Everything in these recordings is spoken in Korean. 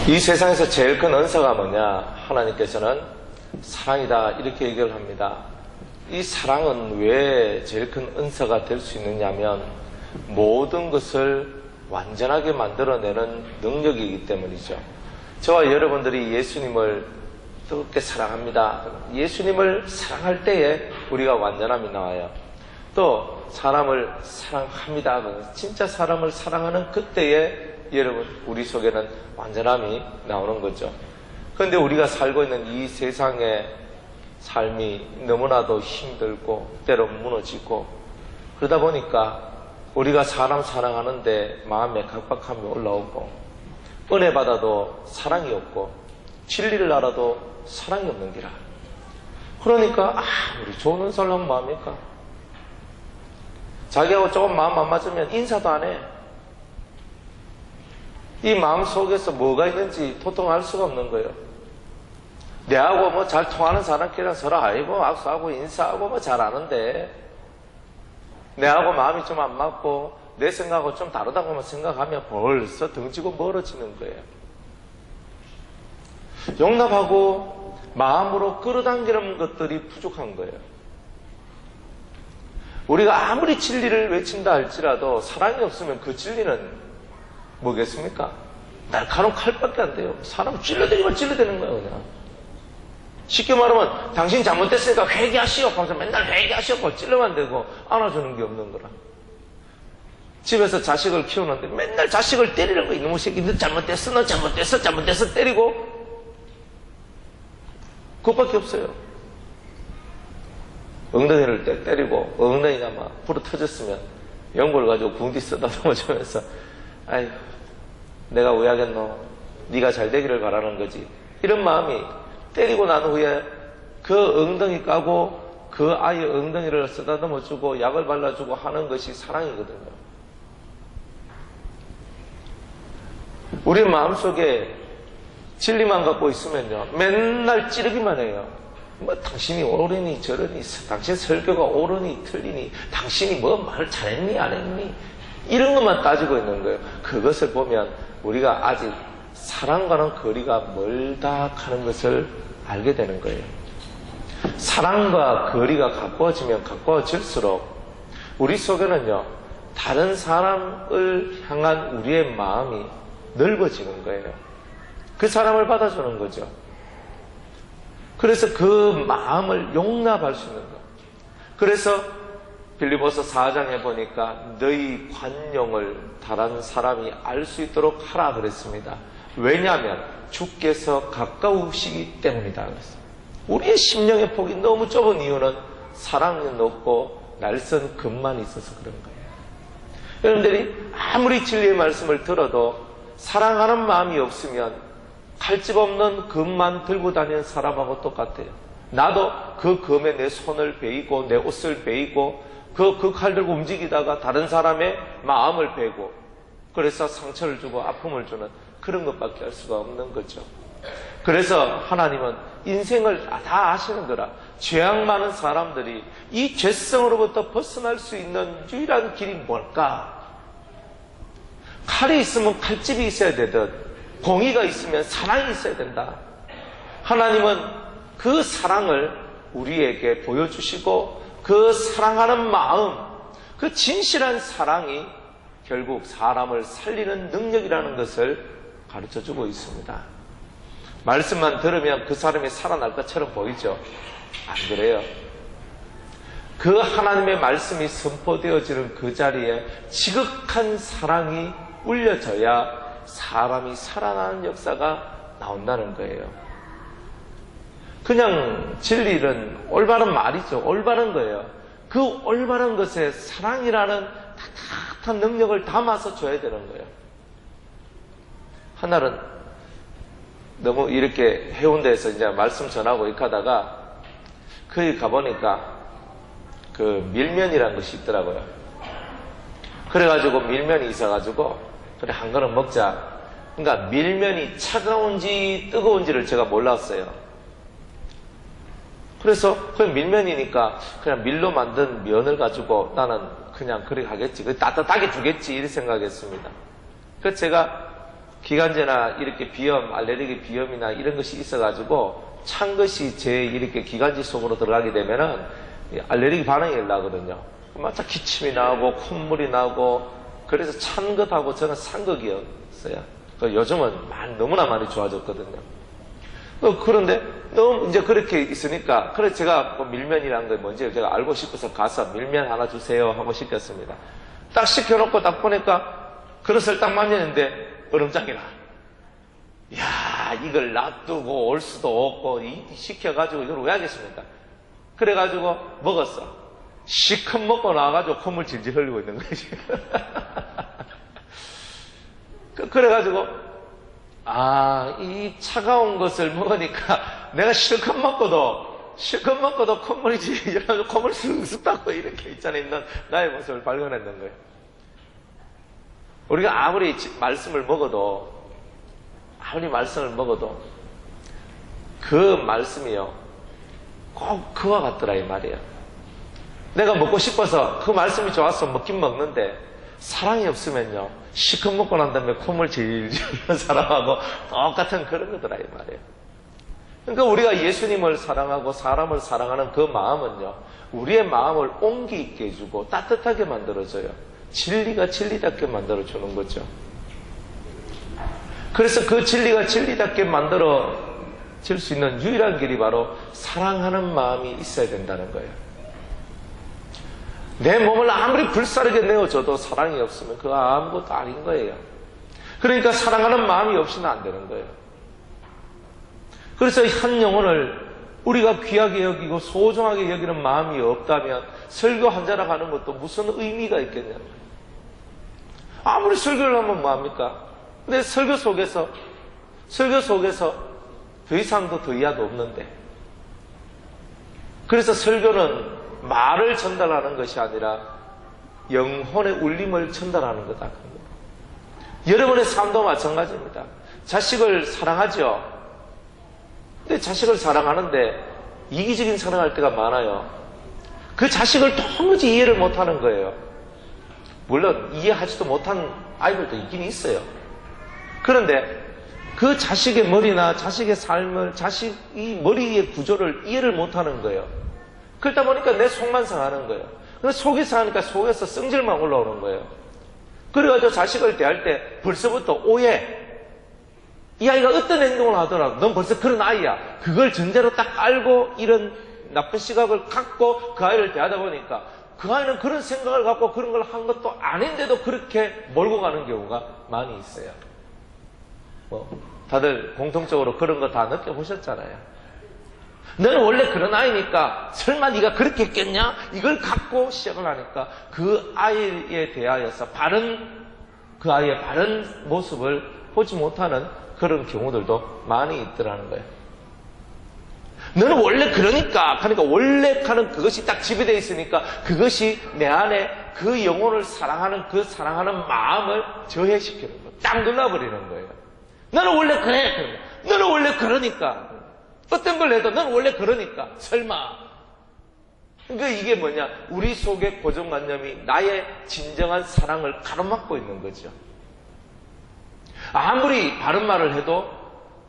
이 세상에서 제일 큰 은사가 뭐냐? 하나님께서는 사랑이다 이렇게 얘기를 합니다. 이 사랑은 왜 제일 큰 은사가 될 수 있느냐면 모든 것을 완전하게 만들어내는 능력이기 때문이죠. 저와 여러분들이 예수님을 뜨겁게 사랑합니다. 예수님을 사랑할 때에 우리가 완전함이 나와요. 또 사람을 사랑합니다. 진짜 사람을 사랑하는 그때에 여러분 우리 속에는 완전함이 나오는 거죠. 그런데 우리가 살고 있는 이 세상의 삶이 너무나도 힘들고 때론 무너지고 그러다 보니까 우리가 사람 사랑하는데 마음에 각박함이 올라오고 은혜 받아도 사랑이 없고 진리를 알아도 사랑이 없는 기라. 그러니까 우리 좋은 은사를 하면 뭐합니까? 자기하고 조금 마음 안 맞으면 인사도 안 해. 이 마음 속에서 뭐가 있는지 도통 알 수가 없는 거예요. 내하고 뭐 잘 통하는 사람끼리는 서로 아이고 악수하고 인사하고 뭐 잘 아는데 내하고 마음이 좀 안 맞고 내 생각하고 좀 다르다고만 생각하면 벌써 등지고 멀어지는 거예요. 용납하고 마음으로 끌어당기는 것들이 부족한 거예요. 우리가 아무리 진리를 외친다 할지라도 사랑이 없으면 그 진리는 뭐겠습니까? 날카로운 칼밖에 안 돼요. 사람 찔러대기만 찔러대는 거예요, 그냥. 쉽게 말하면 당신 잘못됐으니까 회개하시오 하면서 맨날 회개하시오 찔러만 대고 안아주는 게 없는 거라. 집에서 자식을 키우는데 맨날 자식을 때리는 거야. 이놈의 새끼 너 잘못됐어 너 잘못됐어 때리고 그것밖에 없어요. 엉덩이를 때리고 엉덩이가 막 불어 터졌으면 연골 가지고 궁디 쓰다 넘어지면서 아이고 내가 왜 하겠노? 네가 잘 되기를 바라는 거지. 이런 마음이 때리고 난 후에 그 엉덩이 까고 그 아이의 엉덩이를 쓰다듬어주고 약을 발라주고 하는 것이 사랑이거든요. 우리 마음속에 진리만 갖고 있으면요 맨날 찌르기만 해요. 뭐 당신이 옳으니 저러니 당신 설교가 옳으니 틀리니 당신이 뭐 말 잘했니 안 했니 이런 것만 따지고 있는 거예요. 그것을 보면 우리가 아직 사랑과는 거리가 멀다 하는 것을 알게 되는 거예요. 사랑과 거리가 가까워지면 가까워질수록 우리 속에는요 다른 사람을 향한 우리의 마음이 넓어지는 거예요. 그 사람을 받아주는 거죠. 그래서 그 마음을 용납할 수 있는 거예요. 그래서 빌립보서 4장에 보니까 너희 관용을 다른 사람이 알 수 있도록 하라 그랬습니다. 왜냐하면 주께서 가까우시기 때문이다 그랬어요. 우리의 심령의 폭이 너무 좁은 이유는 사랑이 높고 날선 금만 있어서 그런 거예요. 여러분들이 아무리 진리의 말씀을 들어도 사랑하는 마음이 없으면 칼집 없는 금만 들고 다니는 사람하고 똑같아요. 나도 그 금에 내 손을 베이고 내 옷을 베이고 그 칼 들고 움직이다가 다른 사람의 마음을 베고 그래서 상처를 주고 아픔을 주는 그런 것밖에 할 수가 없는 거죠. 그래서 하나님은 인생을 다 아시는 거라. 죄악 많은 사람들이 이 죄성으로부터 벗어날 수 있는 유일한 길이 뭘까? 칼이 있으면 칼집이 있어야 되듯 공의가 있으면 사랑이 있어야 된다. 하나님은 그 사랑을 우리에게 보여주시고 그 사랑하는 마음, 그 진실한 사랑이 결국 사람을 살리는 능력이라는 것을 가르쳐주고 있습니다. 말씀만 들으면 그 사람이 살아날 것처럼 보이죠? 안 그래요. 그 하나님의 말씀이 선포되어지는 그 자리에 지극한 사랑이 울려져야 사람이 살아나는 역사가 나온다는 거예요. 그냥 진리는 올바른 말이죠. 올바른 거예요. 그 올바른 것에 사랑이라는 따뜻한 능력을 담아서 줘야 되는 거예요. 한날은 너무 이렇게 해운대에서 이제 말씀 전하고 이렇게 하다가 거기 가보니까 그 밀면이라는 것이 있더라고요. 그래가지고 밀면이 있어가지고 그래 한 그릇 먹자. 그러니까 밀면이 차가운지 뜨거운지를 제가 몰랐어요. 그래서 그냥 밀면이니까 그냥 밀로 만든 면을 가지고 나는 그냥 그래 가겠지. 따뜻하게 주겠지. 이렇게 생각했습니다. 그래서 제가 기관지나 이렇게 비염, 알레르기 비염이나 이런 것이 있어가지고 찬 것이 제 이렇게 기관지 속으로 들어가게 되면은 알레르기 반응이 일어나거든요. 마치 기침이 나고 콧물이 나고 그래서 찬 것하고 저는 상극이었어요. 요즘은 너무나 많이 좋아졌거든요. 그런데 너무 이제 그렇게 있으니까 그래서 제가 밀면이라는 게 뭔지 제가 알고 싶어서 가서 밀면 하나 주세요 하고 시켰습니다. 딱 시켜놓고 딱 보니까 그릇을 딱 만졌는데 얼음장이 나. 이야, 이걸 놔두고 올 수도 없고 시켜가지고 이걸 왜 하겠습니까? 그래가지고 먹었어. 시컷 먹고 나와가지고 콧물 질질 흘리고 있는 거지. 그래가지고 이 차가운 것을 먹으니까 내가 실컷 먹고도 콧물이 질질 콧물 쓱쓱 닦고 이렇게 있는 나의 모습을 발견했는 거예요. 우리가 아무리 말씀을 먹어도 그 말씀이요 꼭 그와 같더라 이 말이에요. 내가 먹고 싶어서 그 말씀이 좋아서 먹긴 먹는데 사랑이 없으면요 시컷 먹고 난 다음에 콧물 질질 흘리는 사람하고 똑같은 그런 거더라 이 말이에요. 그러니까 우리가 예수님을 사랑하고 사람을 사랑하는 그 마음은요 우리의 마음을 온기 있게 해주고 따뜻하게 만들어줘요. 진리가 진리답게 만들어주는 거죠. 그래서 그 진리가 진리답게 만들어질 수 있는 유일한 길이 바로 사랑하는 마음이 있어야 된다는 거예요. 내 몸을 아무리 불사르게 내어줘도 사랑이 없으면 그거 아무것도 아닌 거예요. 그러니까 사랑하는 마음이 없이는 안 되는 거예요. 그래서 한 영혼을 우리가 귀하게 여기고 소중하게 여기는 마음이 없다면 설교 한 자락 하는 것도 무슨 의미가 있겠냐. 아무리 설교를 하면 뭐합니까? 근데 설교 속에서 더 이상도 더 이하도 없는데. 그래서 설교는 말을 전달하는 것이 아니라 영혼의 울림을 전달하는 거다. 여러분의 삶도 마찬가지입니다. 자식을 사랑하죠. 근데 자식을 사랑하는데 이기적인 사랑할 때가 많아요. 그 자식을 도무지 이해를 못하는 거예요. 물론 이해하지도 못한 아이들도 있긴 있어요. 그런데 그 자식의 머리나 자식의 삶을 자식이 머리의 구조를 이해를 못하는 거예요. 그러다 보니까 내 속만 상하는 거예요. 그래서 속이 상하니까 속에서 성질만 올라오는 거예요. 그래가지고 자식을 대할 때 벌써부터 오해. 이 아이가 어떤 행동을 하더라도 넌 벌써 그런 아이야. 그걸 전제로 딱 알고 이런 나쁜 시각을 갖고 그 아이를 대하다 보니까 그 아이는 그런 생각을 갖고 그런 걸 한 것도 아닌데도 그렇게 몰고 가는 경우가 많이 있어요. 다들 공통적으로 그런 거 다 느껴보셨잖아요. 너는 원래 그런 아이니까 설마 네가 그렇게 했겠냐? 이걸 갖고 시작을 하니까 그 아이에 대하여서 그 아이의 바른 모습을 보지 못하는 그런 경우들도 많이 있더라는 거예요. 너는 원래 그러니까 원래 하는 그것이 딱 지배되어 있으니까 그것이 내 안에 그 영혼을 사랑하는 그 사랑하는 마음을 저해시키는 거예요. 딱 눌러버리는 거예요. 너는 원래 그래. 너는 원래 그러니까. 어떤 걸 해도 넌 원래 그러니까. 설마. 그러니까 이게 뭐냐. 우리 속의 고정관념이 나의 진정한 사랑을 가로막고 있는 거죠. 아무리 바른 말을 해도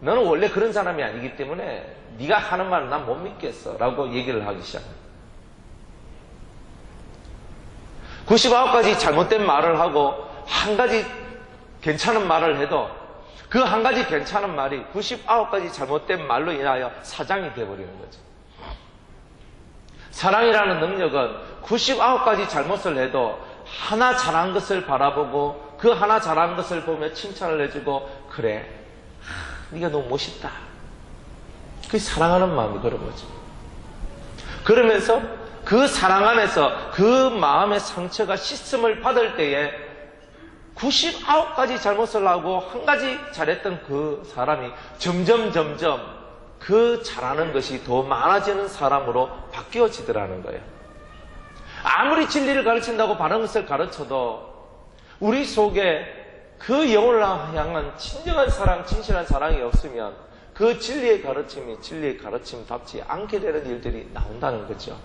너는 원래 그런 사람이 아니기 때문에 네가 하는 말은 난 못 믿겠어 라고 얘기를 하기 시작합니다. 99가지 잘못된 말을 하고 한 가지 괜찮은 말을 해도 그 한 가지 괜찮은 말이 99가지 잘못된 말로 인하여 사장이 되어버리는 거죠. 사랑이라는 능력은 99가지 잘못을 해도 하나 잘한 것을 바라보고 그 하나 잘한 것을 보며 칭찬을 해주고 그래, 네가 너무 멋있다. 그게 사랑하는 마음이 그런 거죠. 그러면서 그 사랑 안에서 그 마음의 상처가 씻음을 받을 때에 99가지 잘못을 하고 한 가지 잘했던 그 사람이 점점 그 잘하는 것이 더 많아지는 사람으로 바뀌어지더라는 거예요. 아무리 진리를 가르친다고 바른 것을 가르쳐도 우리 속에 그 영혼을 향한 진정한 사랑, 진실한 사랑이 없으면 그 진리의 가르침이 진리의 가르침답지 않게 되는 일들이 나온다는 거죠.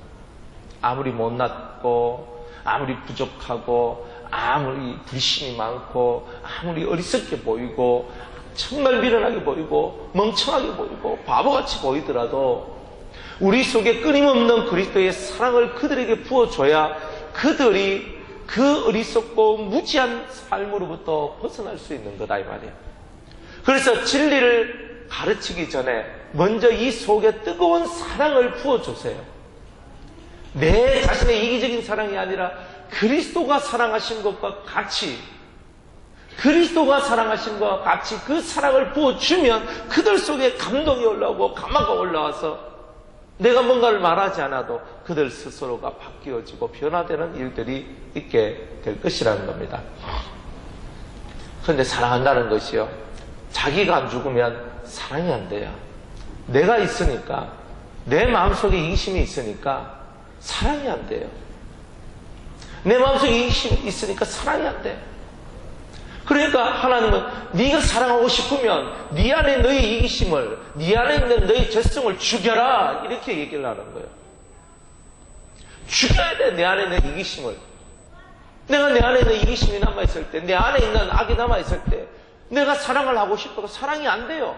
아무리 못났고 아무리 부족하고 아무리 불신이 많고 아무리 어리석게 보이고 정말 미련하게 보이고 멍청하게 보이고 바보같이 보이더라도 우리 속에 끊임없는 그리스도의 사랑을 그들에게 부어줘야 그들이 그 어리석고 무지한 삶으로부터 벗어날 수 있는 거다 이 말이에요. 그래서 진리를 가르치기 전에 먼저 이 속에 뜨거운 사랑을 부어주세요. 내 자신의 이기적인 사랑이 아니라 그리스도가 사랑하신 것과 같이 그리스도가 사랑하신 것과 같이 그 사랑을 부어주면 그들 속에 감동이 올라오고 감화가 올라와서 내가 뭔가를 말하지 않아도 그들 스스로가 바뀌어지고 변화되는 일들이 있게 될 것이라는 겁니다. 그런데 사랑한다는 것이요, 자기가 안 죽으면 사랑이 안 돼요. 내가 있으니까, 내 마음속에 이기심이 있으니까 사랑이 안 돼요. 내 마음속에 이기심이 있으니까 사랑이 안 돼. 그러니까 하나님은 네가 사랑하고 싶으면 네 안에 너의 이기심을, 네 안에 있는 너의 죄성을 죽여라, 이렇게 얘기를 하는 거예요. 죽여야 돼, 내 안에 있는 이기심을. 내가 내 안에 있는 이기심이 남아있을 때, 내 안에 있는 악이 남아있을 때 내가 사랑을 하고 싶어도 사랑이 안 돼요.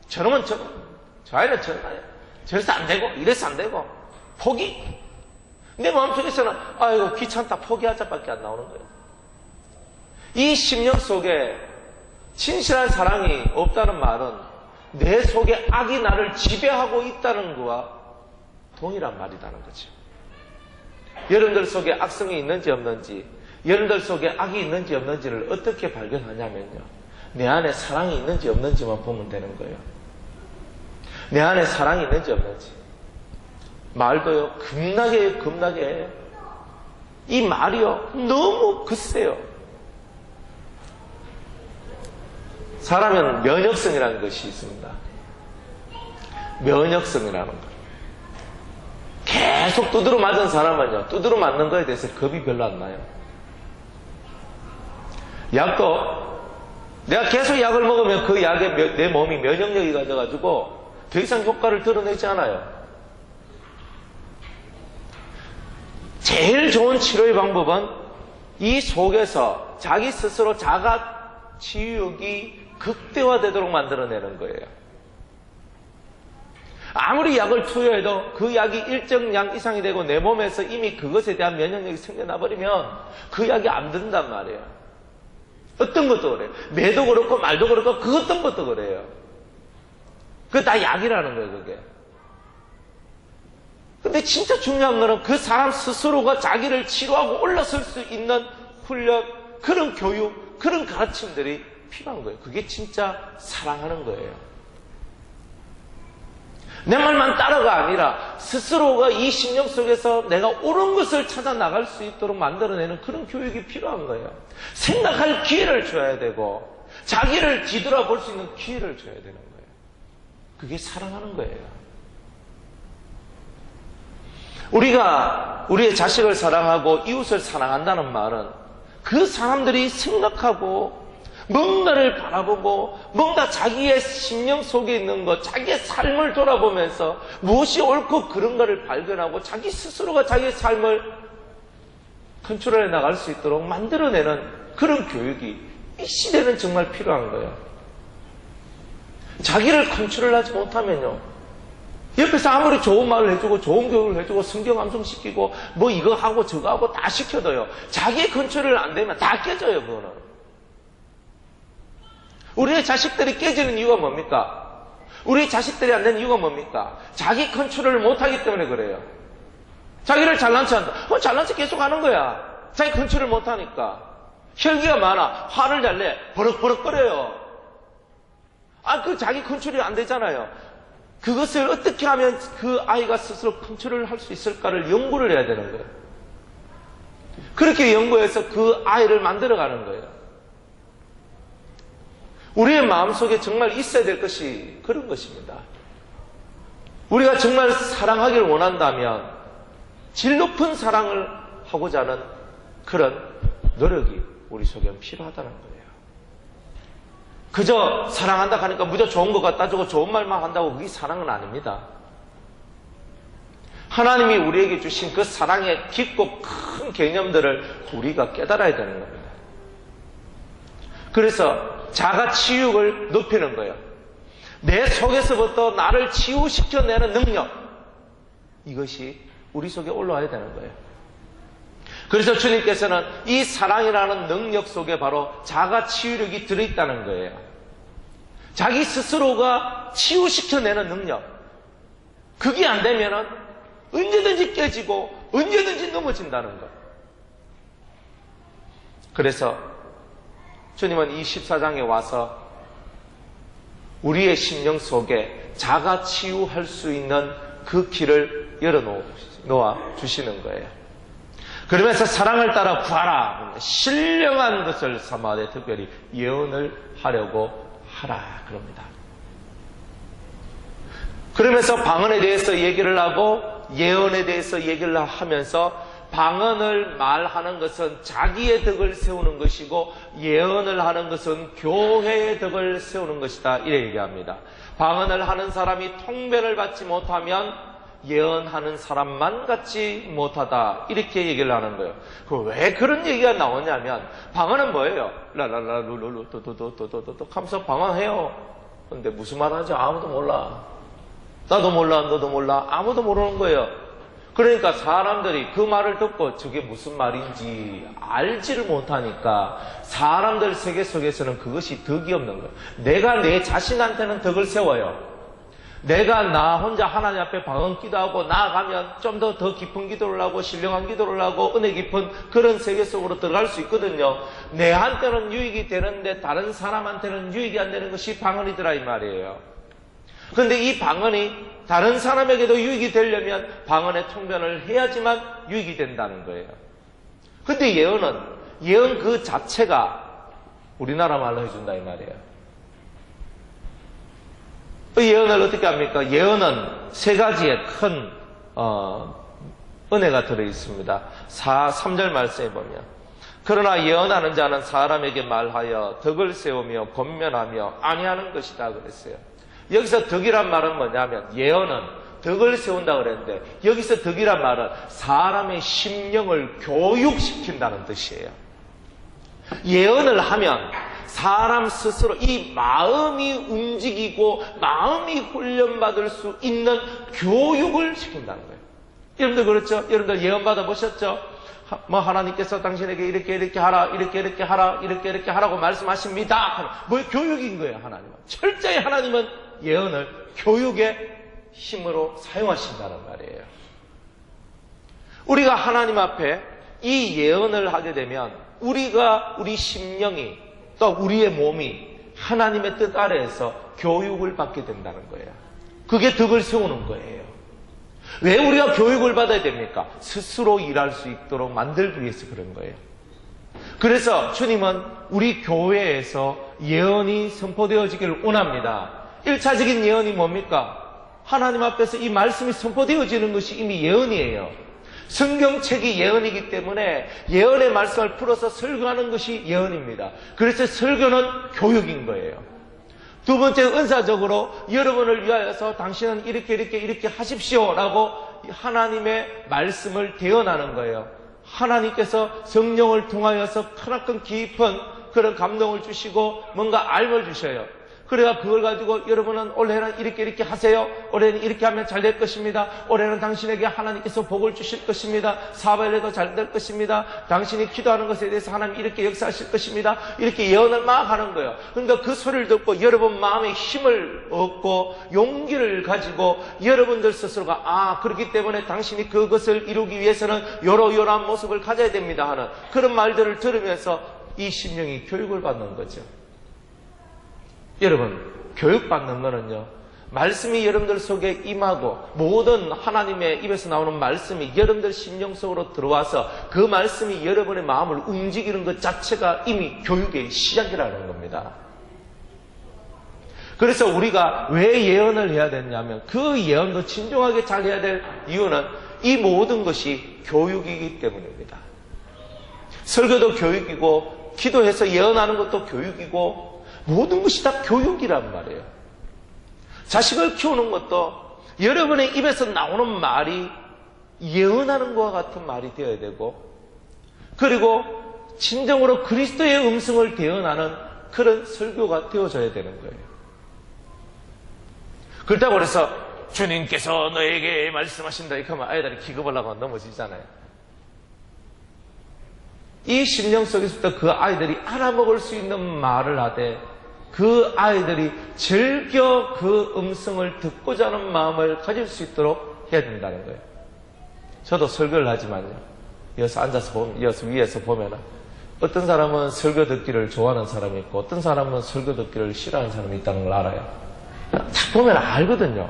저놈은 저놈, 저 아이는 저 아이, 저래서 안 되고 이래서 안 되고 포기. 내 마음속에서는 아이고 귀찮다 포기하자밖에 안 나오는 거예요. 이 심령 속에 진실한 사랑이 없다는 말은 내 속에 악이 나를 지배하고 있다는 것과 동일한 말이라는 거죠. 여러분들 속에 악성이 있는지 없는지, 여러분들 속에 악이 있는지 없는지를 어떻게 발견하냐면요, 내 안에 사랑이 있는지 없는지만 보면 되는 거예요. 내 안에 사랑이 있는지 없는지. 말도요 겁나게 해요. 이 말이요 너무 글쎄요. 사람은 면역성이라는 것이 있습니다. 면역성이라는 것. 계속 두드러 맞은 사람은요, 두드러 맞는 거에 대해서 겁이 별로 안 나요. 약도 내가 계속 약을 먹으면 그 약에 내 몸이 면역력이 가져가지고 더 이상 효과를 드러내지 않아요. 제일 좋은 치료의 방법은 이 속에서 자기 스스로 자가 치유욕이 극대화되도록 만들어내는 거예요. 아무리 약을 투여해도 그 약이 일정 량 이상이 되고 내 몸에서 이미 그것에 대한 면역력이 생겨나버리면 그 약이 안 든단 말이에요. 어떤 것도 그래요. 매도 그렇고 말도 그렇고 그 어떤 것도 그래요. 그거 다 약이라는 거예요, 그게. 근데 진짜 중요한 거는 그 사람 스스로가 자기를 치료하고 올라설 수 있는 훈련, 그런 교육, 그런 가르침들이 필요한 거예요. 그게 진짜 사랑하는 거예요. 내 말만 따라가 아니라 스스로가 이 심령 속에서 내가 옳은 것을 찾아 나갈 수 있도록 만들어내는 그런 교육이 필요한 거예요. 생각할 기회를 줘야 되고 자기를 뒤돌아볼 수 있는 기회를 줘야 되는 거예요. 그게 사랑하는 거예요. 우리가 우리의 자식을 사랑하고 이웃을 사랑한다는 말은 그 사람들이 생각하고 뭔가를 바라보고 뭔가 자기의 심령 속에 있는 것, 자기의 삶을 돌아보면서 무엇이 옳고 그런 것을 발견하고 자기 스스로가 자기의 삶을 컨트롤해 나갈 수 있도록 만들어내는 그런 교육이 이 시대는 정말 필요한 거예요. 자기를 컨트롤하지 못하면요, 옆에서 아무리 좋은 말을 해주고 좋은 교육을 해주고 성경 암송시키고 뭐 이거 하고 저거 하고 다 시켜도요, 자기 컨트롤 안 되면 다 깨져요. 그거는. 우리의 자식들이 깨지는 이유가 뭡니까? 우리 자식들이 안 되는 이유가 뭡니까? 자기 컨트롤을 못하기 때문에 그래요. 자기를 잘난 체 한다. 잘난 체 계속 하는 거야. 자기 컨트롤을 못하니까. 혈기가 많아. 화를 잘 내. 버럭버럭거려요. 그 자기 컨트롤이 안 되잖아요. 그것을 어떻게 하면 그 아이가 스스로 컨트롤을 할 수 있을까를 연구를 해야 되는 거예요. 그렇게 연구해서 그 아이를 만들어가는 거예요. 우리의 마음속에 정말 있어야 될 것이 그런 것입니다. 우리가 정말 사랑하기를 원한다면 질 높은 사랑을 하고자 하는 그런 노력이 우리 속에 필요하다는 거예요. 그저 사랑한다 하니까 무조 좋은 것 갖다 주고 좋은 말만 한다고 그게 사랑은 아닙니다. 하나님이 우리에게 주신 그 사랑의 깊고 큰 개념들을 우리가 깨달아야 되는 겁니다. 그래서 자가 치유를 높이는 거예요. 내 속에서부터 나를 치유시켜내는 능력, 이것이 우리 속에 올라와야 되는 거예요. 그래서 주님께서는 이 사랑이라는 능력 속에 바로 자가 치유력이 들어있다는 거예요. 자기 스스로가 치유시켜내는 능력, 그게 안 되면은 언제든지 깨지고 언제든지 넘어진다는 것. 그래서 주님은 이 14장에 와서 우리의 심령 속에 자가 치유할 수 있는 그 길을 열어놓아 주시는 거예요. 그러면서 사랑을 따라 구하라. 신령한 것을 삼아내 특별히 예언을 하려고 하라. 그럽니다. 그러면서 방언에 대해서 얘기를 하고 예언에 대해서 얘기를 하면서 방언을 말하는 것은 자기의 덕을 세우는 것이고 예언을 하는 것은 교회의 덕을 세우는 것이다. 이래 얘기합니다. 방언을 하는 사람이 통변을 받지 못하면 예언하는 사람만 갖지 못하다. 이렇게 얘기를 하는 거예요. 왜 그런 얘기가 나오냐면 방언은 뭐예요? 라라라루루루 또또또또또또 하면서 방언해요. 근데 무슨 말 하는지 아무도 몰라. 나도 몰라, 너도 몰라. 아무도 모르는 거예요. 그러니까 사람들이 그 말을 듣고 저게 무슨 말인지 알지를 못하니까 사람들 세계 속에서는 그것이 덕이 없는 거예요. 내가 내 자신한테는 덕을 세워요. 내가 나 혼자 하나님 앞에 방언 기도하고 나아가면 좀 더 깊은 기도를 하고 신령한 기도를 하고 은혜 깊은 그런 세계 속으로 들어갈 수 있거든요. 내한테는 유익이 되는데 다른 사람한테는 유익이 안 되는 것이 방언이더라 이 말이에요. 그런데 이 방언이 다른 사람에게도 유익이 되려면 방언의 통변을 해야지만 유익이 된다는 거예요. 근데 예언 그 자체가 우리나라 말로 해준다 이 말이에요. 그 예언을 어떻게 합니까? 예언은 세 가지의 큰 은혜가 들어있습니다. 3절 말씀에 보면 그러나 예언하는 자는 사람에게 말하여 덕을 세우며 권면하며 아니하는 것이다 그랬어요. 여기서 덕이란 말은 뭐냐면 예언은 덕을 세운다 그랬는데 여기서 덕이란 말은 사람의 심령을 교육시킨다는 뜻이에요. 예언을 하면 사람 스스로 이 마음이 움직이고 마음이 훈련받을 수 있는 교육을 시킨다는 거예요. 여러분들 그렇죠? 여러분들 예언 받아보셨죠? 하나님께서 당신에게 이렇게 하라, 이렇게 하라, 이렇게 하라고 말씀하십니다. 뭐 교육인 거예요, 하나님은. 철저히 하나님은 예언을 교육의 힘으로 사용하신다는 말이에요. 우리가 하나님 앞에 이 예언을 하게 되면 우리 심령이 또 우리의 몸이 하나님의 뜻 아래에서 교육을 받게 된다는 거예요. 그게 덕을 세우는 거예요. 왜 우리가 교육을 받아야 됩니까? 스스로 일할 수 있도록 만들기 위해서 그런 거예요. 그래서 주님은 우리 교회에서 예언이 선포되어지기를 원합니다. 1차적인 예언이 뭡니까? 하나님 앞에서 이 말씀이 선포되어지는 것이 이미 예언이에요. 성경책이 예언이기 때문에 예언의 말씀을 풀어서 설교하는 것이 예언입니다. 그래서 설교는 교육인 거예요. 두 번째, 은사적으로 여러분을 위하여서 당신은 이렇게 하십시오라고 하나님의 말씀을 대언하는 거예요. 하나님께서 성령을 통하여서 크나큰 깊은 그런 감동을 주시고 뭔가 알을 주셔요. 그래야 그걸 가지고 여러분은 올해는 이렇게 하세요. 올해는 이렇게 하면 잘 될 것입니다. 올해는 당신에게 하나님께서 복을 주실 것입니다. 사업에도 잘 될 것입니다. 당신이 기도하는 것에 대해서 하나님 이렇게 역사하실 것입니다. 이렇게 예언을 막 하는 거예요. 그러니까 그 소리를 듣고 여러분 마음에 힘을 얻고 용기를 가지고 여러분들 스스로가 그렇기 때문에 당신이 그것을 이루기 위해서는 요러요러한 모습을 가져야 됩니다 하는 그런 말들을 들으면서 이 심령이 교육을 받는 거죠. 여러분, 교육받는 거는요, 말씀이 여러분들 속에 임하고 모든 하나님의 입에서 나오는 말씀이 여러분들 심령 속으로 들어와서 그 말씀이 여러분의 마음을 움직이는 것 자체가 이미 교육의 시작이라는 겁니다. 그래서 우리가 왜 예언을 해야 되냐면 그 예언도 진중하게 잘 해야 될 이유는 이 모든 것이 교육이기 때문입니다. 설교도 교육이고 기도해서 예언하는 것도 교육이고 모든 것이 다 교육이란 말이에요. 자식을 키우는 것도 여러분의 입에서 나오는 말이 예언하는 것과 같은 말이 되어야 되고, 그리고 진정으로 그리스도의 음성을 대언하는 그런 설교가 되어져야 되는 거예요. 그렇다고 그래서 주님께서 너에게 말씀하신다 이렇게 하면 아이들이 기겁하려고 넘어지잖아요. 이 심령 속에서부터 그 아이들이 알아먹을 수 있는 말을 하되 그 아이들이 즐겨 그 음성을 듣고자 하는 마음을 가질 수 있도록 해야 된다는 거예요. 저도 설교를 하지만요, 여기서 앉아서 보면, 여기서 위에서 보면 어떤 사람은 설교 듣기를 좋아하는 사람이 있고 어떤 사람은 설교 듣기를 싫어하는 사람이 있다는 걸 알아요. 딱 보면 알거든요.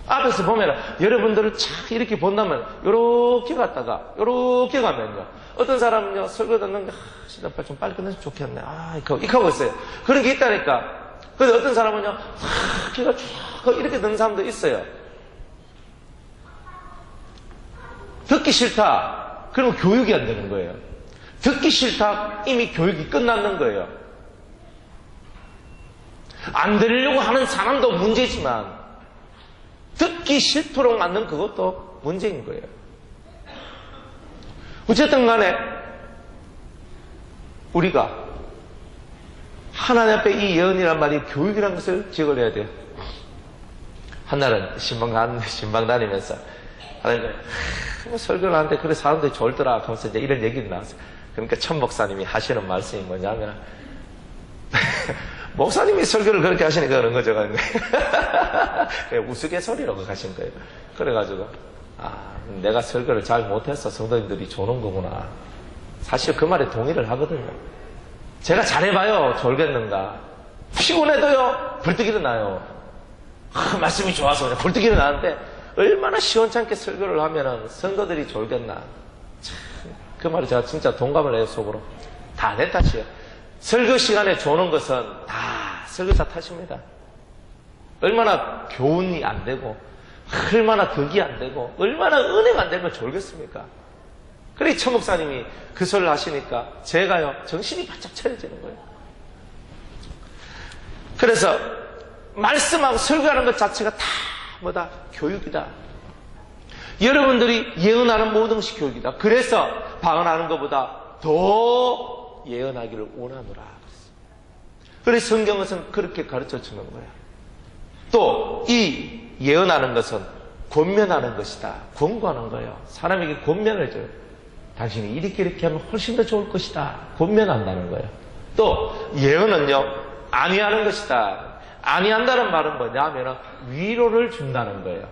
앞에서 보면 여러분들을 착 이렇게 본다면 요렇게 갔다가 요렇게 가면요, 어떤 사람은요 설교 듣는 게 진짜 좀 빨리 끝내면 좋겠네, 이렇게 하고 있어요. 그런 게 있다니까. 근데 어떤 사람은요 귀가 쭉 이렇게 듣는 사람도 있어요. 듣기 싫다 그러면 교육이 안 되는 거예요. 듣기 싫다 이미 교육이 끝났는 거예요. 안 들으려고 하는 사람도 문제지만 듣기 싫도록 만든 그것도 문제인 거예요. 어쨌든 간에 우리가 하나님 앞에 이 예언이란 말이 교육이라는 것을 기억을 해야 돼요. 한날은 신방 다니면서 하나님 설교를 하는데 그래 사람들이 졸더라 하면서 이제 이런 얘기가 나왔어요. 그러니까 천 목사님이 하시는 말씀이 뭐냐면 목사님이 설교를 그렇게 하시니까 그런 거죠. 우스갯소리라고 하신 거예요. 그래가지고 내가 설교를 잘 못해서 성도님들이 조는 거구나. 사실 그 말에 동의를 하거든요. 제가 잘해봐요 졸겠는가. 피곤해도요 벌떡 일어나요. 말씀이 좋아서 그냥 벌떡 일어나는데 얼마나 시원찮게 설교를 하면은 성도들이 졸겠나. 참, 그 말에 제가 진짜 동감을 해요. 속으로 다 내 탓이에요. 설교 시간에 조는 것은 다 설교사 탓입니다. 얼마나 교훈이 안 되고 얼마나 덕이 안 되고 얼마나 은혜가 안 되면 졸겠습니까? 그래 천 목사님이 그 소리를 하시니까 제가요 정신이 바짝 차려지는 거예요. 그래서 말씀하고 설교하는 것 자체가 다 뭐다? 교육이다. 여러분들이 예언하는 모든 것이 교육이다. 그래서 방언하는 것보다 더 예언하기를 원하노라. 그래서 성경은 그렇게 가르쳐 주는 거야. 또 이 예언하는 것은 권면하는 것이다. 권고하는 거예요. 사람에게 권면을 줘요. 당신이 이렇게 하면 훨씬 더 좋을 것이다. 권면한다는 거예요. 또 예언은요 아니하는 것이다. 아니한다는 말은 뭐냐 하면 위로를 준다는 거예요.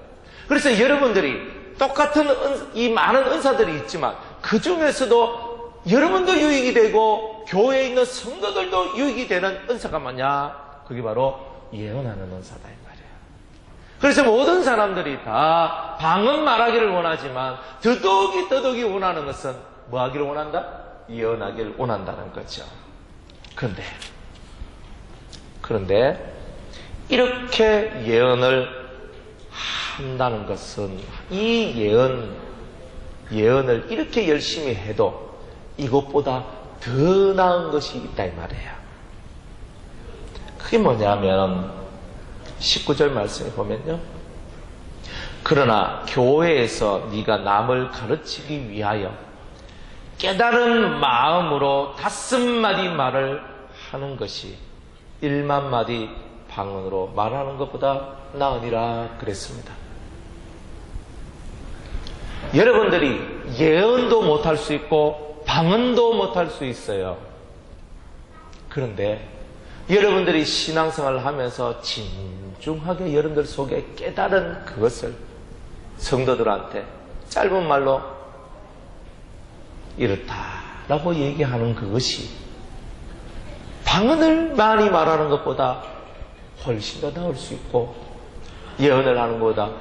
그래서 여러분들이 똑같은 이 많은 은사들이 있지만 그 중에서도 여러분도 유익이 되고 교회에 있는 성도들도 유익이 되는 은사가 뭐냐? 그게 바로 예언하는 은사다 이 말이에요. 그래서 모든 사람들이 다 방언 말하기를 원하지만 더더욱이 원하는 것은 뭐 하기를 원한다? 예언하기를 원한다는 거죠. 그런데 이렇게 예언을 한다는 것은 이 예언을 이렇게 열심히 해도 이것보다 더 나은 것이 있다 이 말이에요. 그게 뭐냐면 19절 말씀에 보면요. 그러나 교회에서 네가 남을 가르치기 위하여 깨달은 마음으로 5마디 말을 하는 것이 1만 마디 방언으로 말하는 것보다 나으니라 그랬습니다. 여러분들이 예언도 못할 수 있고 방언도 못할 수 있어요. 그런데 여러분들이 신앙생활을 하면서 진중하게 여러분들 속에 깨달은 그것을 성도들한테 짧은 말로 이렇다라고 얘기하는 그것이 방언을 많이 말하는 것보다 훨씬 더 나을 수 있고 예언을 하는 것보다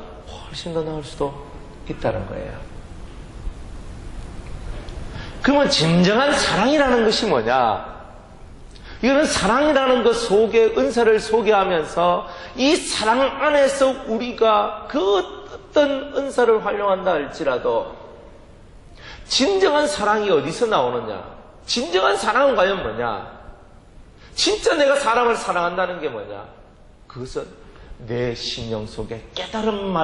훨씬 더 나을 수도 있다는 거예요. 그러면 진정한 사랑이라는 것이 뭐냐? 이거는 사랑이라는 것 속에 은사를 소개하면서 이 사랑 안에서 우리가 그 어떤 은사를 활용한다 할지라도 진정한 사랑이 어디서 나오느냐? 진정한 사랑은 과연 뭐냐? 진짜 내가 사람을 사랑한다는 게 뭐냐? 그것은 내 심령 속에 깨달은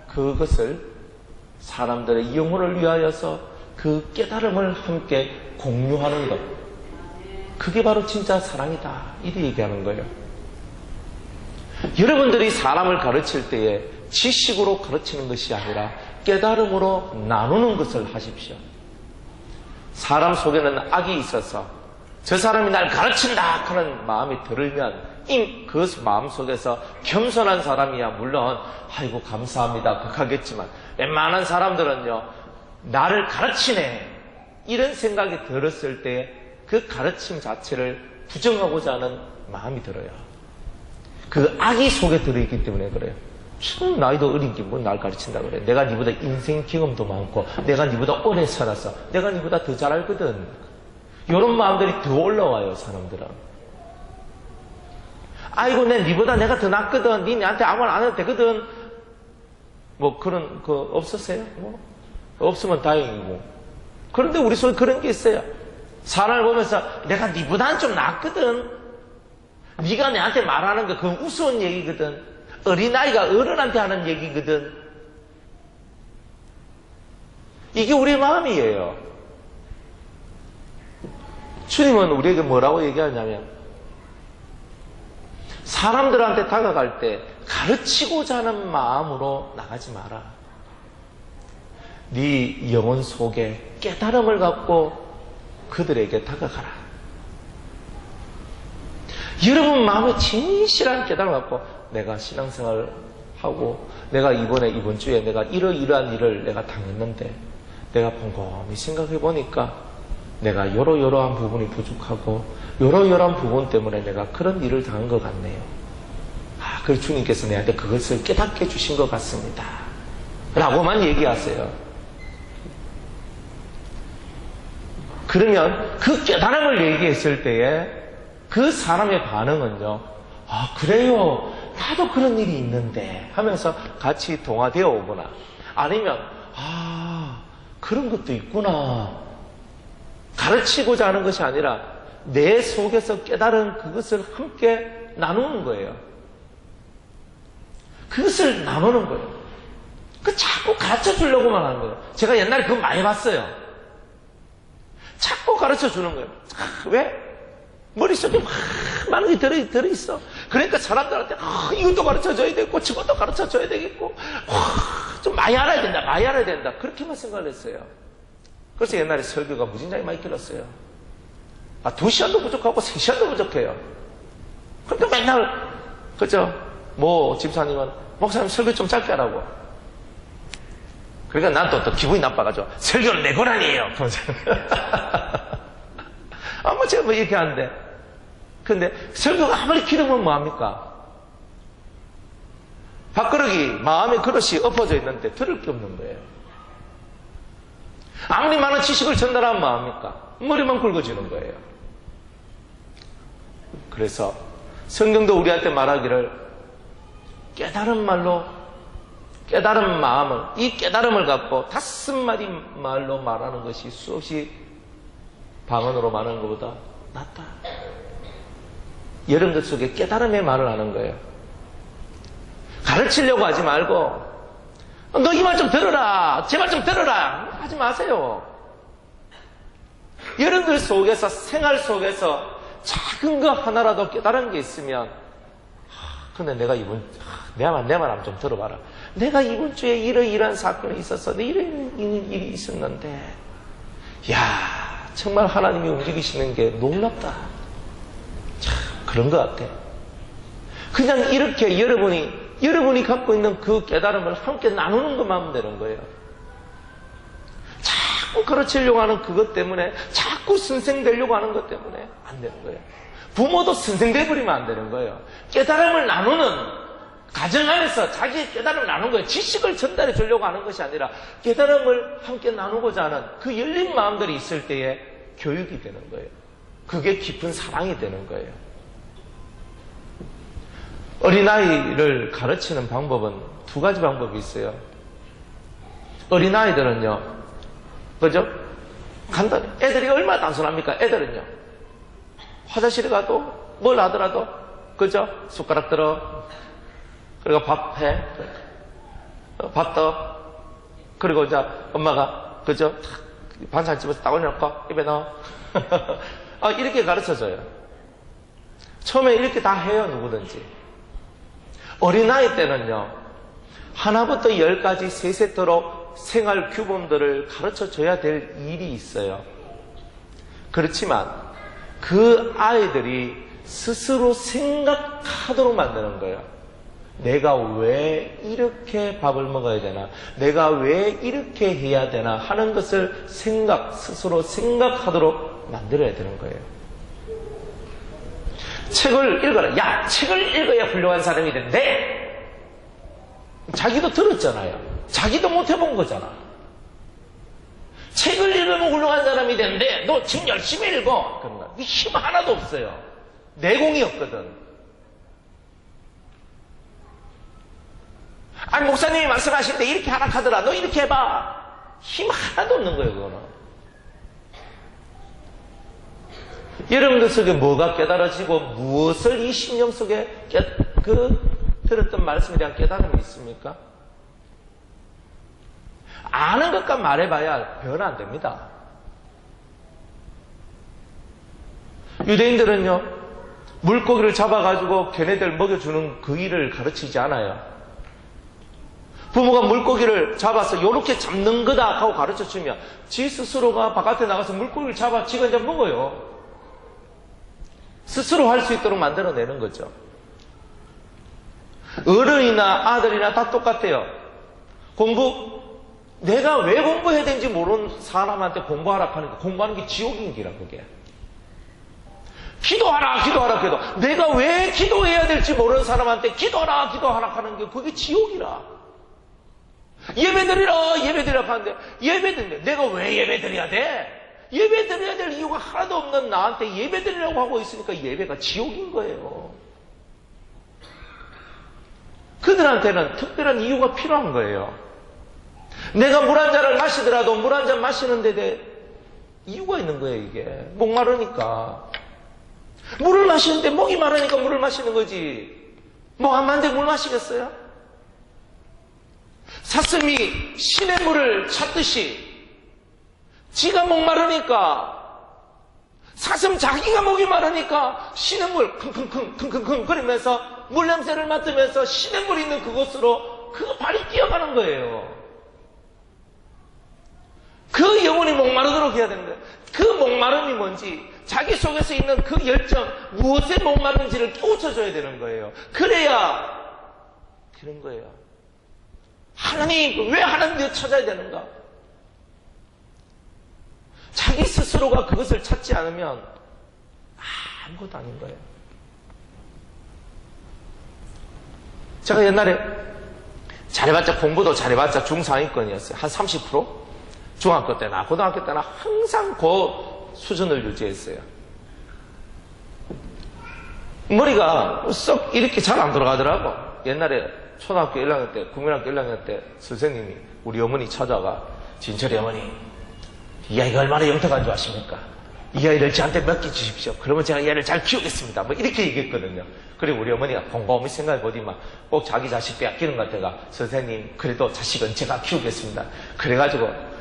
그것을 사람들의 영혼을 위하여서 그 깨달음을 함께 공유하는 것. 그게 바로 진짜 사랑이다. 이렇게 얘기하는 거예요. 여러분들이 사람을 가르칠 때에 지식으로 가르치는 것이 아니라 깨달음으로 나누는 것을 하십시오. 사람 속에는 악이 있어서 저 사람이 날 가르친다 하는 마음이 들으면 그 마음 속에서 겸손한 사람이야 물론 아이고 감사합니다 극하겠지만 웬만한 사람들은요 나를 가르치네 이런 생각이 들었을 때 그 가르침 자체를 부정하고자 하는 마음이 들어요. 그 악이 속에 들어있기 때문에 그래요. 나이도 어린 게 뭐 날 가르친다 그래. 내가 니보다 인생 경험도 많고 내가 니보다 오래 살았어. 내가 니보다 더 잘 알거든. 이런 마음들이 더 올라와요 사람들은. 아이고 니보다 내가 더 낫거든. 니 나한테 아무 말 안 해도 되거든. 뭐 그런 거 없었어요? 뭐 없으면 다행이고. 그런데 우리 속에 그런 게 있어요. 사람을 보면서 내가 니보다는 좀 낫거든. 네가 내한테 말하는 거 그건 우스운 얘기거든. 어린아이가 어른한테 하는 얘기거든. 이게 우리의 마음이에요. 주님은 우리에게 뭐라고 얘기하냐면 사람들한테 다가갈 때 가르치고자 하는 마음으로 나가지 마라. 네 영혼 속에 깨달음을 갖고 그들에게 다가가라. 여러분 마음에 진실한 깨달음을 갖고 내가 신앙생활을 하고 내가 이번 주에 내가 이러이러한 일을 내가 당했는데 내가 곰곰이 생각해 보니까 내가 요러요러한 부분이 부족하고 요러요러한 부분 때문에 내가 그런 일을 당한 것 같네요. 그래서 주님께서 내한테 그것을 깨닫게 해주신 것 같습니다. 라고만 얘기하세요. 그러면 그 깨달음을 얘기했을 때에 그 사람의 반응은요. 그래요. 나도 그런 일이 있는데 하면서 같이 동화되어 오거나 아니면 그런 것도 있구나. 가르치고자 하는 것이 아니라 내 속에서 깨달은 그것을 함께 나누는 거예요. 그것을 나누는 거예요. 자꾸 가르쳐 주려고만 하는 거예요. 제가 옛날에 그거 많이 봤어요. 자꾸 가르쳐 주는 거예요. 왜? 머릿속에 막 많은 게 들어있어. 그러니까 사람들한테 이것도 가르쳐 줘야 되겠고 저것도 가르쳐 줘야 되겠고 좀 많이 알아야 된다. 그렇게만 생각을 했어요. 그래서 옛날에 설교가 무진장이 많이 길었어요. 2시간도 부족하고 3시간도 부족해요. 그러니까 맨날 그죠? 집사님은 목사님 설교 좀 짧게 하라고. 그러니까 난 또 기분이 나빠가지고 설교는 내 권한이에요. 제가 이렇게 하는데 근데 설교가 아무리 길으면 뭐합니까? 밥그릇이 마음의 그릇이 엎어져 있는데 들을 게 없는 거예요. 아무리 많은 지식을 전달하면 뭐합니까? 머리만 굵어지는 거예요. 그래서 성경도 우리한테 말하기를 깨달은 말로 깨달은 마음을 이 깨달음을 갖고 5마디 말로 말하는 것이 수없이 방언으로 말하는 것보다 낫다. 여러분들 속에 깨달음의 말을 하는 거예요. 가르치려고 하지 말고 너 이 말 좀 들어라. 제 말 좀 들어라. 하지 마세요. 여러분들 속에서 생활 속에서 작은 거 하나라도 깨달은 게 있으면 근데 내가 내 말 한번 좀 들어봐라. 내가 이번 주에 이러이러한 사건이 있었어. 이런 일이 있었는데 정말 하나님이 움직이시는 게 놀랍다. 참 그런 것 같아. 그냥 이렇게 여러분이 갖고 있는 그 깨달음을 함께 나누는 것만 하면 되는 거예요. 자꾸 가르치려고 하는 그것 때문에 자꾸 선생 되려고 하는 것 때문에 안 되는 거예요. 부모도 선생 돼버리면 안 되는 거예요. 깨달음을 나누는 가정 안에서 자기의 깨달음을 나누는 거예요. 지식을 전달해 주려고 하는 것이 아니라 깨달음을 함께 나누고자 하는 그 열린 마음들이 있을 때에 교육이 되는 거예요. 그게 깊은 사랑이 되는 거예요. 어린아이를 가르치는 방법은 2가지 방법이 있어요. 어린아이들은요, 그죠? 간단히. 애들이 얼마나 단순합니까? 애들은요. 화장실에 가도, 뭘 하더라도, 그죠? 숟가락 들어. 그리고 밥해. 밥 떠. 그리고 이제 엄마가, 그죠? 반찬 집어서 딱 올려놓고, 입에 넣어. 이렇게 가르쳐줘요. 처음에 이렇게 다 해요, 누구든지. 어린아이 때는요, 하나부터 10까지 세세토록 생활 규범들을 가르쳐 줘야 될 일이 있어요. 그렇지만, 그 아이들이 스스로 생각하도록 만드는 거예요. 내가 왜 이렇게 밥을 먹어야 되나? 내가 왜 이렇게 해야 되나? 하는 것을 스스로 생각하도록 만들어야 되는 거예요. 책을 읽어라. 야, 책을 읽어야 훌륭한 사람이 된대. 자기도 들었잖아요. 자기도 못 해본 거잖아. 책을 읽으면 훌륭한 사람이 된대. 너 책 열심히 읽어. 그런가? 힘 하나도 없어요. 내공이 없거든. 아니, 목사님이 말씀하실 때 이렇게 하락하더라. 너 이렇게 해봐. 힘 하나도 없는 거예요, 그거는. 여러분들 속에 뭐가 깨달아지고 무엇을 이 심령 속에 들었던 말씀에 대한 깨달음이 있습니까? 아는 것과 말해봐야 변화 안 됩니다. 유대인들은요, 물고기를 잡아가지고 걔네들 먹여주는 그 일을 가르치지 않아요. 부모가 물고기를 잡아서 요렇게 잡는 거다 하고 가르쳐주면 지 스스로가 바깥에 나가서 물고기를 잡아 지가 이제 먹어요. 스스로 할 수 있도록 만들어내는 거죠. 어른이나 아들이나 다 똑같아요. 내가 왜 공부해야 되는지 모르는 사람한테 공부하라 하니까 공부하는 게 지옥인 기라, 그게. 기도하라, 기도. 내가 왜 기도해야 될지 모르는 사람한테 기도하라 하는 게 그게 지옥이라. 예배드리라 하는데, 예배드리는데, 내가 왜 예배드려야 돼? 예배드려야 될 이유가 하나도 없는 나한테 예배드리라고 하고 있으니까 예배가 지옥인 거예요. 그들한테는 특별한 이유가 필요한 거예요. 내가 물 한 잔을 마시더라도 물 한 잔 마시는데 이유가 있는 거예요, 이게. 목마르니까. 물을 마시는데 목이 마르니까 물을 마시는 거지. 목 안 마른데 물 마시겠어요? 사슴이 신의 물을 찾듯이 지가 목마르니까 사슴 자기가 목이 마르니까 신의 물 킁킁킁킁킁 거리면서 물 냄새를 맡으면서 신의 물 있는 그곳으로 그 발이 뛰어가는 거예요. 그 영혼이 목마르도록 해야 되는 거예요. 그 목마름이 뭔지 자기 속에서 있는 그 열정 무엇에 목마른지를 깨우쳐줘야 되는 거예요. 그래야 그런 거예요. 하나님, 왜 하나님을 찾아야 되는가? 자기 스스로가 그것을 찾지 않으면 아무것도 아닌 거예요. 제가 옛날에 잘해봤자 공부도 잘해봤자 중상위권이었어요. 한 30%? 중학교 때나 고등학교 때나 항상 그 수준을 유지했어요. 머리가 썩 이렇게 잘 안 돌아가더라고. 옛날에 초등학교 1학년 때, 국민학교 1학년 때 선생님이 우리 어머니 찾아가, 진철이 어머니, 이 아이가 얼마나 영특한 줄 아십니까? 이 아이를 저한테 맡겨주십시오. 그러면 제가 이 아이를 잘 키우겠습니다. 뭐 이렇게 얘기했거든요. 그리고 우리 어머니가 곰곰이 생각해보더니만 꼭 자기 자식 빼앗기는 것 같아가, 선생님 그래도 자식은 제가 키우겠습니다. 그래가지고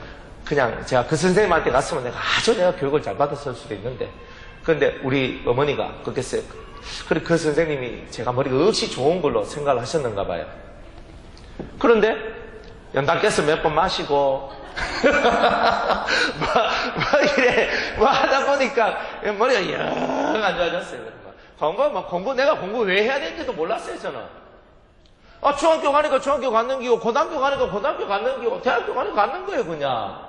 그냥 제가 그 선생님한테 갔으면 내가 교육을 잘 받았을 수도 있는데, 그런데 우리 어머니가 그렇게 그래, 그 선생님이 제가 머리가 역시 좋은 걸로 생각을 하셨는가 봐요. 그런데 연단 깨서 몇 번 마시고 뭐 하다 보니까 머리가 영 안 좋아졌어요. 내가 공부 왜 해야 되는지도 몰랐어요, 저는. 중학교 가니까 중학교 갔는 기고, 고등학교 가니까 고등학교 갔는 기고, 대학교 가니까 갔는 거예요, 그냥.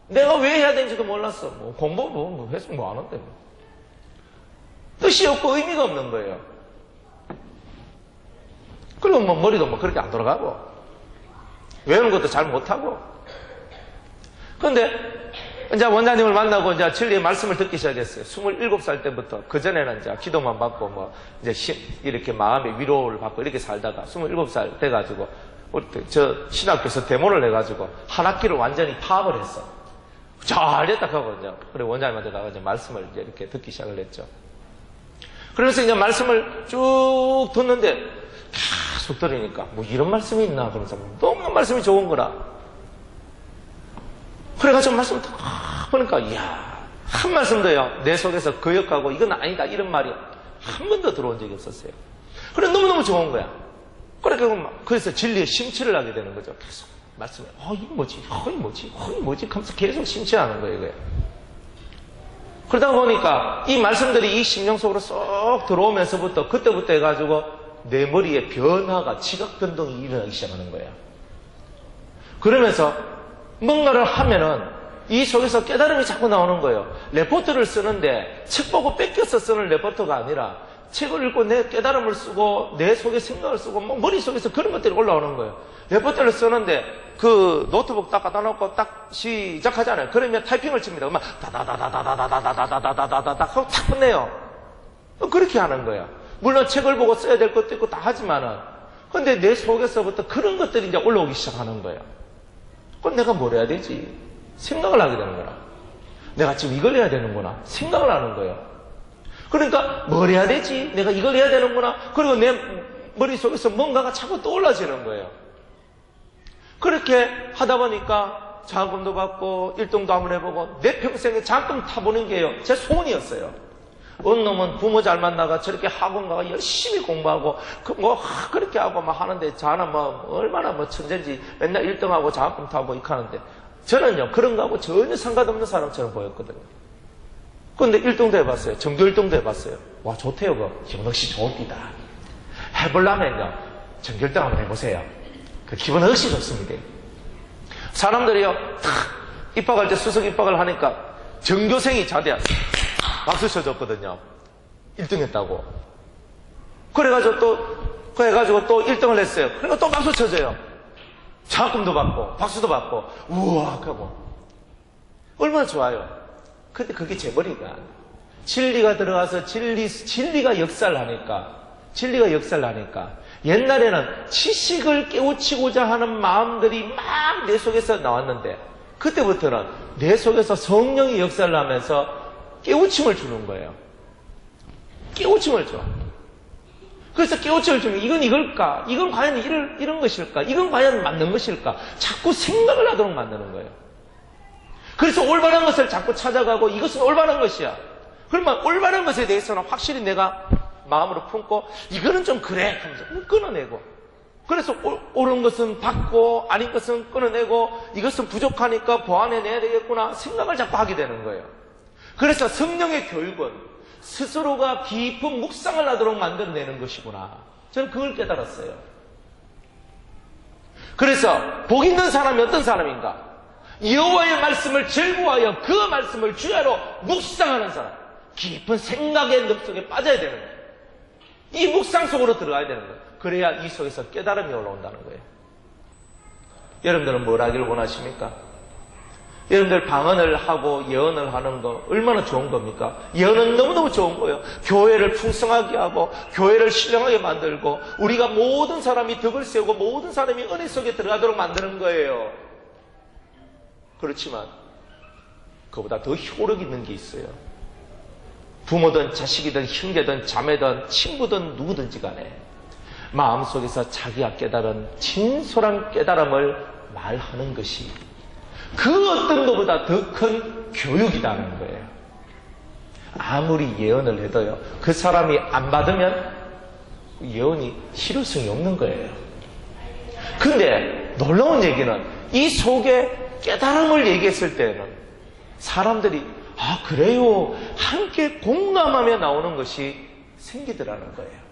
내가 왜 해야 되는지도 몰랐어. 공부 했으면 뭐 하는데. 뜻이 없고 의미가 없는 거예요. 그리고 머리도 그렇게 안 돌아가고, 외우는 것도 잘 못하고. 그런데, 이제 원장님을 만나고 이제 진리의 말씀을 듣기 시작했어요. 27살 때부터. 그전에는 이제 기도만 받고 이제 이렇게 마음의 위로를 받고 이렇게 살다가 27살 돼가지고, 저 신학교에서 데모를 해가지고 한 학기를 완전히 파업을 했어. 잘 됐다 하고 이제, 그리고 원장님한테 가서 이제 말씀을 이제 이렇게 듣기 시작을 했죠. 그래서 이제 말씀을 쭉 듣는데 계속 들으니까 이런 말씀이 있나 그러면서 너무 말씀이 좋은 거라. 그래가지고 말씀 딱 보니까, 이야, 한 말씀도요, 내 속에서 거역하고 이건 아니다, 이런 말이 한 번도 들어온 적이 없었어요. 그래, 너무너무 좋은 거야. 그래서 진리에 심취를 하게 되는 거죠. 계속 말씀을, 이게 뭐지? 이게 뭐지? 이게 뭐지? 하면서 계속 심취하는 거예요, 이거예요. 그러다 보니까 이 말씀들이 이 심령 속으로 쏙 들어오면서부터 그때부터 해가지고 내 머리에 변화가, 지각 변동이 일어나기 시작하는 거예요. 그러면서 뭔가를 하면은 이 속에서 깨달음이 자꾸 나오는 거예요. 레포트를 쓰는데 책 보고 뺏겨서 쓰는 레포트가 아니라 책을 읽고 내 깨달음을 쓰고 내 속에 생각을 쓰고 머릿속에서 그런 것들이 올라오는 거예요. 레포트를 쓰는데 그 노트북 딱 갖다 놓고 딱 시작하잖아요. 그러면 타이핑을 칩니다. 막 다다다다다다다다다다다다다 하고 탁 끝내요. 그렇게 하는 거야. 물론 책을 보고 써야 될 것도 있고 다 하지만은 근데 내 속에서부터 그런 것들이 이제 올라오기 시작하는 거예요. 그럼 내가 뭘 해야 되지? 생각을 하게 되는 거야. 내가 지금 이걸 해야 되는구나. 생각을 하는 거예요. 그러니까 뭘 해야 되지? 내가 이걸 해야 되는구나. 그리고 내 머릿속에서 뭔가가 자꾸 떠올라지는 거예요. 그렇게 하다 보니까 장학금도 받고 일등도 한번 해보고 내 평생에 장학금 타보는 게요. 제 소원이었어요. 어느 놈은 부모 잘 만나가 저렇게 학원 가가 열심히 공부하고 그렇게 하고 막 하는데 저는 얼마나 천재인지 맨날 1등하고 장학금 타고 이렇게 하는데 저는요 그런 거하고 전혀 상관없는 사람처럼 보였거든요. 근데 1등도 해봤어요. 전교 1등도 해봤어요. 와 좋대요. 역시 좋습니다. 해보려면요 전교 1등 한번 해보세요. 그 기분 역시 좋습니다. 사람들이요 탁 입학할 때 수석 입학을 하니까 전교생이 자대야 박수 쳐줬거든요. 1등 했다고. 그래가지고 또 1등을 했어요. 그리고 또 박수 쳐줘요. 장학금도 받고 박수도 받고 우와 하고 얼마나 좋아요. 근데 그게 제 머리가 진리가 들어가서 진리가 역사를 하니까 옛날에는 지식을 깨우치고자 하는 마음들이 막 내 속에서 나왔는데 그때부터는 내 속에서 성령이 역사를 하면서 깨우침을 주는 거예요. 깨우침을 줘. 그래서 깨우침을 주면 이건 이걸까? 이건 과연 이런 것일까? 이건 과연 맞는 것일까? 자꾸 생각을 하도록 만드는 거예요. 그래서 올바른 것을 자꾸 찾아가고 이것은 올바른 것이야. 그러면 올바른 것에 대해서는 확실히 내가 마음으로 품고 이거는 좀 그래 하면서 끊어내고 그래서 옳은 것은 받고 아닌 것은 끊어내고 이것은 부족하니까 보완해내야 되겠구나 생각을 자꾸 하게 되는 거예요. 그래서 성령의 교육은 스스로가 깊은 묵상을 하도록 만들어내는 것이구나. 저는 그걸 깨달았어요. 그래서 복 있는 사람이 어떤 사람인가? 여호와의 말씀을 즐거워하여 그 말씀을 주야로 묵상하는 사람. 깊은 생각의 늪 속에 빠져야 되는 거예요. 이 묵상 속으로 들어가야 되는 거예요. 그래야 이 속에서 깨달음이 올라온다는 거예요. 여러분들은 뭘 하기를 원하십니까? 여러분들 방언을 하고 예언을 하는 거 얼마나 좋은 겁니까? 예언은 너무너무 좋은 거예요. 교회를 풍성하게 하고 교회를 신령하게 만들고 우리가 모든 사람이 덕을 세우고 모든 사람이 은혜 속에 들어가도록 만드는 거예요. 그렇지만 그보다 더 효력 있는 게 있어요. 부모든 자식이든 형제든 자매든 친구든 누구든지 간에 마음속에서 자기가 깨달은 진솔한 깨달음을 말하는 것이 그 어떤 것보다 더 큰 교육이라는 거예요. 아무리 예언을 해도요 그 사람이 안 받으면 예언이 실효성이 없는 거예요. 근데 놀라운 얘기는 이 속에 깨달음을 얘기했을 때는 사람들이 아 그래요 함께 공감하며 나오는 것이 생기더라는 거예요.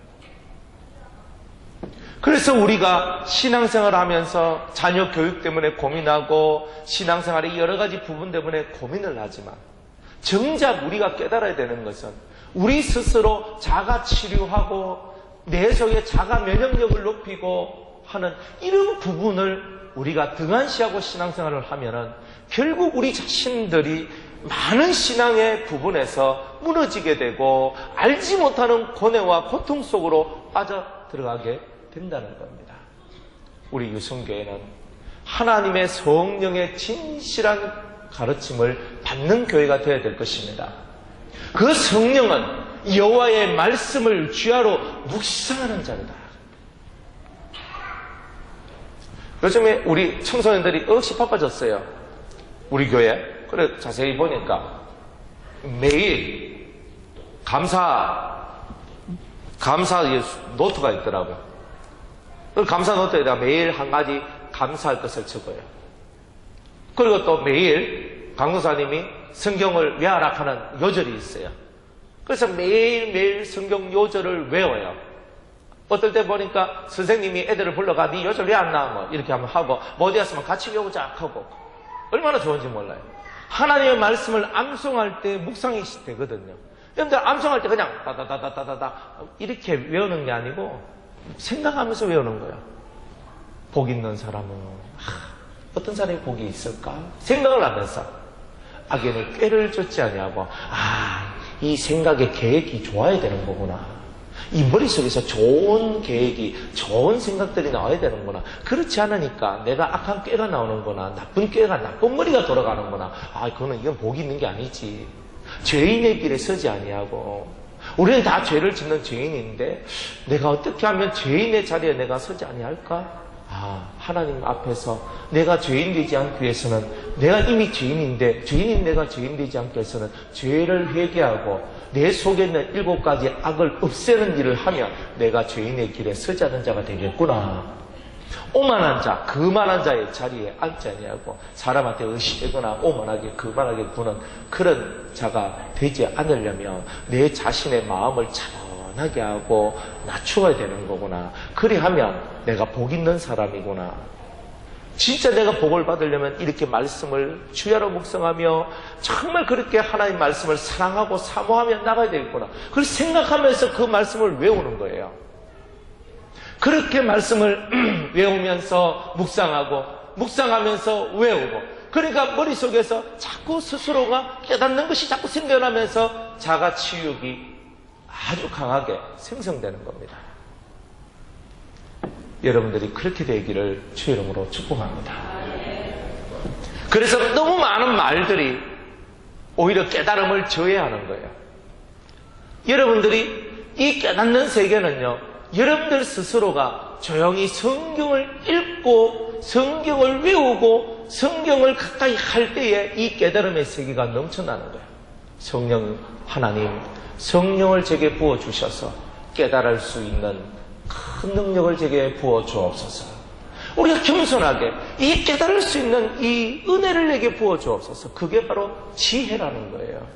그래서 우리가 신앙생활을 하면서 자녀 교육 때문에 고민하고 신앙생활의 여러 가지 부분 때문에 고민을 하지만 정작 우리가 깨달아야 되는 것은 우리 스스로 자가 치료하고 내 속에 자가 면역력을 높이고 하는 이런 부분을 우리가 등한시하고 신앙생활을 하면은 결국 우리 자신들이 많은 신앙의 부분에서 무너지게 되고 알지 못하는 고뇌와 고통 속으로 빠져 들어가게 된다는 겁니다. 우리 유성교회는 하나님의 성령의 진실한 가르침을 받는 교회가 되어야 될 것입니다. 그 성령은 여호와의 말씀을 주야로 묵상하는 자로다. 요즘에 우리 청소년들이 억시 바빠졌어요. 우리 교회. 그래, 자세히 보니까 매일 감사 노트가 있더라고요. 그 감사 노트에다 매일 한 가지 감사할 것을 적어요. 그리고 또 매일 강도사님이 성경을 외워라 하는 요절이 있어요. 그래서 매일매일 성경 요절을 외워요. 어떨 때 보니까 선생님이 애들을 불러가 네 요절 외웠나 뭐 이렇게 한번 하고 뭐 어디 갔으면 같이 외우자 하고 얼마나 좋은지 몰라요. 하나님의 말씀을 암송할 때 묵상이 되거든요. 여러분들 암송할 때 그냥 다다다다다다 이렇게 외우는 게 아니고 생각하면서 외우는 거예요. 복 있는 사람은 어떤 사람이 복이 있을까? 생각을 하면서 악연에 꾀를 줬지 아니하고 이 생각의 계획이 좋아야 되는 거구나. 이 머릿속에서 좋은 계획이 좋은 생각들이 나와야 되는구나. 그렇지 않으니까 내가 악한 꾀가 나오는구나. 나쁜 꾀가 나쁜 머리가 돌아가는구나. 이건 복이 있는 게 아니지. 죄인의 길에 서지 아니하고 우리는 다 죄를 짓는 죄인인데 내가 어떻게 하면 죄인의 자리에 내가 서지 아니할까? 하나님 앞에서 내가 죄인 되지 않기 위해서는 내가 이미 죄인인데 죄인인 내가 죄인 되지 않기 위해서는 죄를 회개하고 내 속에 있는 7가지 악을 없애는 일을 하면 내가 죄인의 길에 서지 않는 자가 되겠구나. 오만한 자, 거만한 자의 자리에 앉지 아니하고 사람한테 의시되거나 오만하게 거만하게 구는 그런 자가 되지 않으려면 내 자신의 마음을 차분하게 하고 낮추어야 되는 거구나. 그리하면 내가 복 있는 사람이구나. 진짜 내가 복을 받으려면 이렇게 말씀을 주야로 묵상하며 정말 그렇게 하나님 말씀을 사랑하고 사모하며 나가야 되겠구나. 그걸 생각하면서 그 말씀을 외우는 거예요. 그렇게 말씀을 외우면서 묵상하면서 외우고 그러니까 머릿속에서 자꾸 스스로가 깨닫는 것이 자꾸 생겨나면서 자가치욕이 아주 강하게 생성되는 겁니다. 여러분들이 그렇게 되기를 주의 이름으로 축복합니다. 그래서 너무 많은 말들이 오히려 깨달음을 저해하는 거예요. 여러분들이 이 깨닫는 세계는요, 여러분들 스스로가 조용히 성경을 읽고 성경을 외우고 성경을 가까이 할 때에 이 깨달음의 세계가 넘쳐나는 거예요. 성령 하나님, 성령을 제게 부어주셔서 깨달을 수 있는 큰 능력을 제게 부어 주옵소서. 우리가 겸손하게 이 깨달을 수 있는 이 은혜를 내게 부어 주옵소서. 그게 바로 지혜라는 거예요.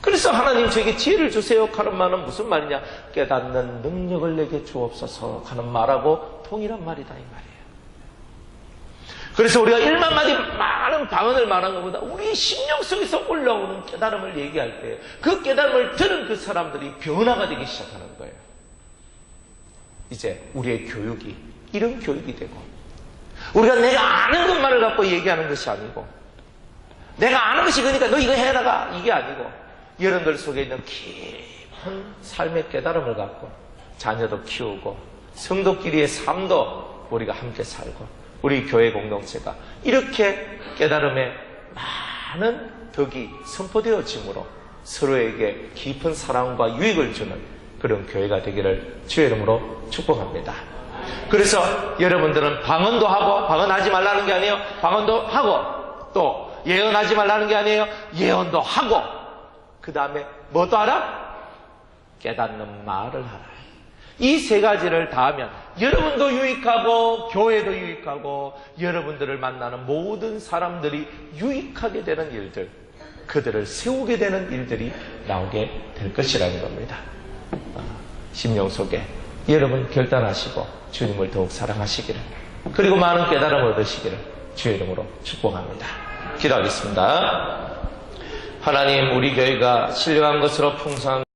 그래서 하나님 저에게 지혜를 주세요 하는 말은 무슨 말이냐? 깨닫는 능력을 내게 주옵소서 하는 말하고 동일한 말이다 이 말이에요. 그래서 우리가 1만 마디 많은 방언을 말한 것보다 우리 심령 속에서 올라오는 깨달음을 얘기할 때 그 깨달음을 들은 그 사람들이 변화가 되기 시작하는 거예요. 이제 우리의 교육이 이런 교육이 되고 우리가 내가 아는 것만을 갖고 얘기하는 것이 아니고 내가 아는 것이 그러니까 너 이거 해라가 이게 아니고 여러분들 속에 있는 깊은 삶의 깨달음을 갖고 자녀도 키우고 성도끼리의 삶도 우리가 함께 살고 우리 교회 공동체가 이렇게 깨달음에 많은 덕이 선포되어짐으로 서로에게 깊은 사랑과 유익을 주는 그런 교회가 되기를 주의 이름으로 축복합니다. 그래서 여러분들은 방언도 하고 방언하지 말라는 게 아니에요. 방언도 하고 또 예언하지 말라는 게 아니에요. 예언도 하고 그 다음에 뭐도 하라? 깨닫는 말을 하라. 이 세 가지를 다 하면 여러분도 유익하고 교회도 유익하고 여러분들을 만나는 모든 사람들이 유익하게 되는 일들, 그들을 세우게 되는 일들이 나오게 될 것이라는 겁니다. 심령 속에 여러분 결단하시고 주님을 더욱 사랑하시기를 그리고 많은 깨달음을 얻으시기를 주의 이름으로 축복합니다. 기도하겠습니다. 하나님, 우리 교회가 신령한 것으로 풍성한